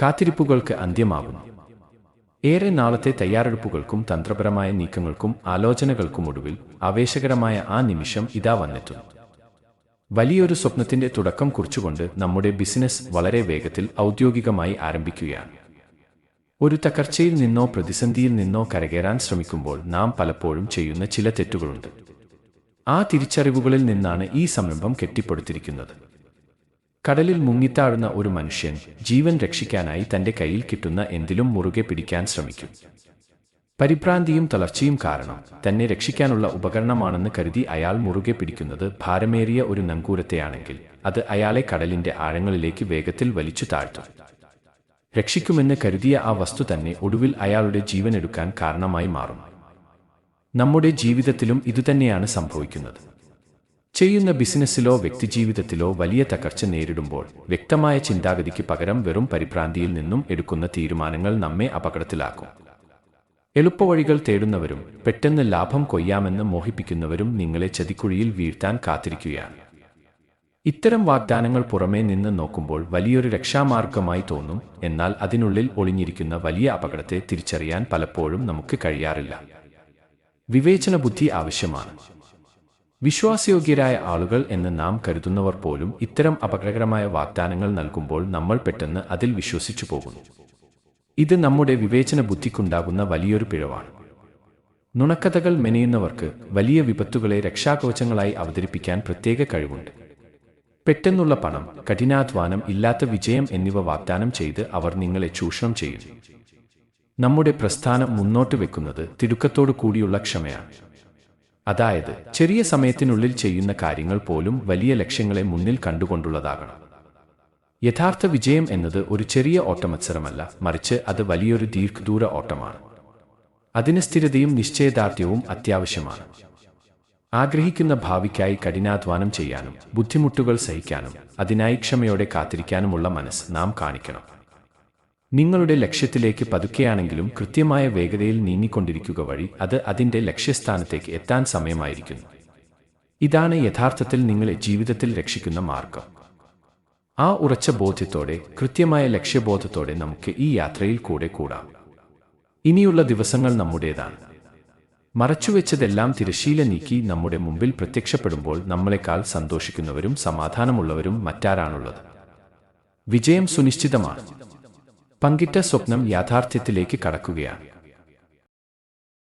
കാത്തിരിപ്പുകൾക്ക് അന്ത്യമാകുന്നു. ഏറെ നാളത്തെ തയ്യാറെടുപ്പുകൾക്കും തന്ത്രപരമായ നീക്കങ്ങൾക്കും ആലോചനകൾക്കുമൊടുവിൽ ആവേശകരമായ ആ നിമിഷം ഇതാ വന്നെത്തുന്നു. വലിയൊരു സ്വപ്നത്തിന്റെ തുടക്കം കുറിച്ചുകൊണ്ട് നമ്മുടെ ബിസിനസ് വളരെ വേഗത്തിൽ ഔദ്യോഗികമായി ആരംഭിക്കുകയാണ്. ഒരു തകർച്ചയിൽ നിന്നോ പ്രതിസന്ധിയിൽ നിന്നോ കരകയറാൻ ശ്രമിക്കുമ്പോൾ നാം പലപ്പോഴും ചെയ്യുന്ന ചില തെറ്റുകളുണ്ട്. ആ തിരിച്ചറിവുകളിൽ നിന്നാണ് ഈ സംരംഭം കെട്ടിപ്പടുത്തിരിക്കുന്നത്. കടലിൽ മുങ്ങിത്താഴുന്ന ഒരു മനുഷ്യൻ ജീവൻ രക്ഷിക്കാനായി തന്റെ കയ്യിൽ കിട്ടുന്ന എന്തിലും മുറുകെ പിടിക്കാൻ ശ്രമിക്കും. പരിഭ്രാന്തിയും തളർച്ചയും കാരണം തന്നെ രക്ഷിക്കാനുള്ള ഉപകരണമാണെന്ന് കരുതി അയാൾ മുറുകെ പിടിക്കുന്നത് ഭാരമേറിയ ഒരു നങ്കൂരത്തെയാണെങ്കിൽ അത് അയാളെ കടലിന്റെ ആഴങ്ങളിലേക്ക് വേഗത്തിൽ വലിച്ചു താഴ്ത്തും. രക്ഷിക്കുമെന്ന് കരുതിയ ആ വസ്തു തന്നെ ഒടുവിൽ അയാളുടെ ജീവനെടുക്കാൻ കാരണമായി മാറും. നമ്മുടെ ജീവിതത്തിലും ഇതുതന്നെയാണ് സംഭവിക്കുന്നത്. ചെയ്യുന്ന ബിസിനസ്സിലോ വ്യക്തിജീവിതത്തിലോ വലിയ തകർച്ച നേരിടുമ്പോൾ വ്യക്തമായ ചിന്താഗതിക്ക് പകരം വെറും പരിഭ്രാന്തിയിൽ നിന്നും എടുക്കുന്ന തീരുമാനങ്ങൾ നമ്മെ അപകടത്തിലാക്കും. എളുപ്പവഴികൾ തേടുന്നവരും പെട്ടെന്ന് ലാഭം കൊയ്യാമെന്ന് മോഹിപ്പിക്കുന്നവരും നിങ്ങളെ ചതിക്കുഴിയിൽ വീഴ്ത്താൻ കാത്തിരിക്കുകയാണ്. ഇത്തരം വാഗ്ദാനങ്ങൾ പുറമേ നിന്ന് നോക്കുമ്പോൾ വലിയൊരു രക്ഷാമാർഗമായി തോന്നും. എന്നാൽ അതിനുള്ളിൽ ഒളിഞ്ഞിരിക്കുന്ന വലിയ അപകടത്തെ തിരിച്ചറിയാൻ പലപ്പോഴും നമുക്ക് കഴിയാറില്ല. വിവേചന ബുദ്ധി ആവശ്യമാണ്. വിശ്വാസയോഗ്യരായ ആളുകൾ എന്ന് നാം കരുതുന്നവർ പോലും ഇത്തരം അപകടകരമായ വാഗ്ദാനങ്ങൾ നൽകുമ്പോൾ നമ്മൾ പെട്ടെന്ന് അതിൽ വിശ്വസിച്ചു പോകുന്നു. ഇത് നമ്മുടെ വിവേചന ബുദ്ധിക്കുണ്ടാകുന്ന വലിയൊരു പിഴവാണ്. നുണക്കഥകൾ മെനയുന്നവർക്ക് വലിയ വിപത്തുകളെ രക്ഷാകവചങ്ങളായി അവതരിപ്പിക്കാൻ പ്രത്യേക കഴിവുണ്ട്. പെട്ടെന്നുള്ള പണം, കഠിനാധ്വാനം, ഇല്ലാത്ത വിജയം എന്നിവ വാഗ്ദാനം ചെയ്ത് അവർ നിങ്ങളെ ചൂഷണം ചെയ്യുന്നു. നമ്മുടെ പ്രസ്ഥാനം മുന്നോട്ട് വെക്കുന്നത് തിടുക്കത്തോടു കൂടിയുള്ള ക്ഷമയാണ്. അതായത് ചെറിയ സമയത്തിനുള്ളിൽ ചെയ്യുന്ന കാര്യങ്ങൾ പോലും വലിയ ലക്ഷ്യങ്ങളെ മുന്നിൽ കണ്ടുകൊണ്ടുള്ളതാകണം. യഥാർത്ഥ വിജയം എന്നത് ഒരു ചെറിയ ഓട്ടമത്സരമല്ല, മറിച്ച് അത് വലിയൊരു ദീർഘദൂര ഓട്ടമാണ്. അതിന് സ്ഥിരതയും നിശ്ചയദാർഢ്യവും അത്യാവശ്യമാണ്. ആഗ്രഹിക്കുന്ന ഭാവിക്കായി കഠിനാധ്വാനം ചെയ്യാനും ബുദ്ധിമുട്ടുകൾ സഹിക്കാനും അതിനായി ക്ഷമയോടെ കാത്തിരിക്കാനുമുള്ള മനസ്സ് നാം കാണിക്കണം. നിങ്ങളുടെ ലക്ഷ്യത്തിലേക്ക് പതുക്കെയാണെങ്കിലും കൃത്യമായ വേഗതയിൽ നീങ്ങിക്കൊണ്ടിരിക്കുക വഴി അത് അതിൻ്റെ ലക്ഷ്യസ്ഥാനത്തേക്ക് എത്താൻ സമയമായിരിക്കുന്നു. ഇതാണ് യഥാർത്ഥത്തിൽ നിങ്ങളെ ജീവിതത്തിൽ രക്ഷിക്കുന്ന മാർഗം. ആ ഉറച്ച ബോധ്യത്തോടെ, കൃത്യമായ ലക്ഷ്യബോധത്തോടെ നമുക്ക് ഈ യാത്രയിൽ കൂടാം. ഇനിയുള്ള ദിവസങ്ങൾ നമ്മുടേതാണ്. മറച്ചുവെച്ചതെല്ലാം തിരശ്ശീല നീക്കി നമ്മുടെ മുമ്പിൽ പ്രത്യക്ഷപ്പെടുമ്പോൾ നമ്മളെക്കാൾ സന്തോഷിക്കുന്നവരും സമാധാനമുള്ളവരും മറ്റാരാണുള്ളത്? വിജയം സുനിശ്ചിതമാണ്. പങ്കിട്ട സ്വപ്നം യാഥാർത്ഥ്യത്തിലേക്ക് കടക്കുകയാണ്.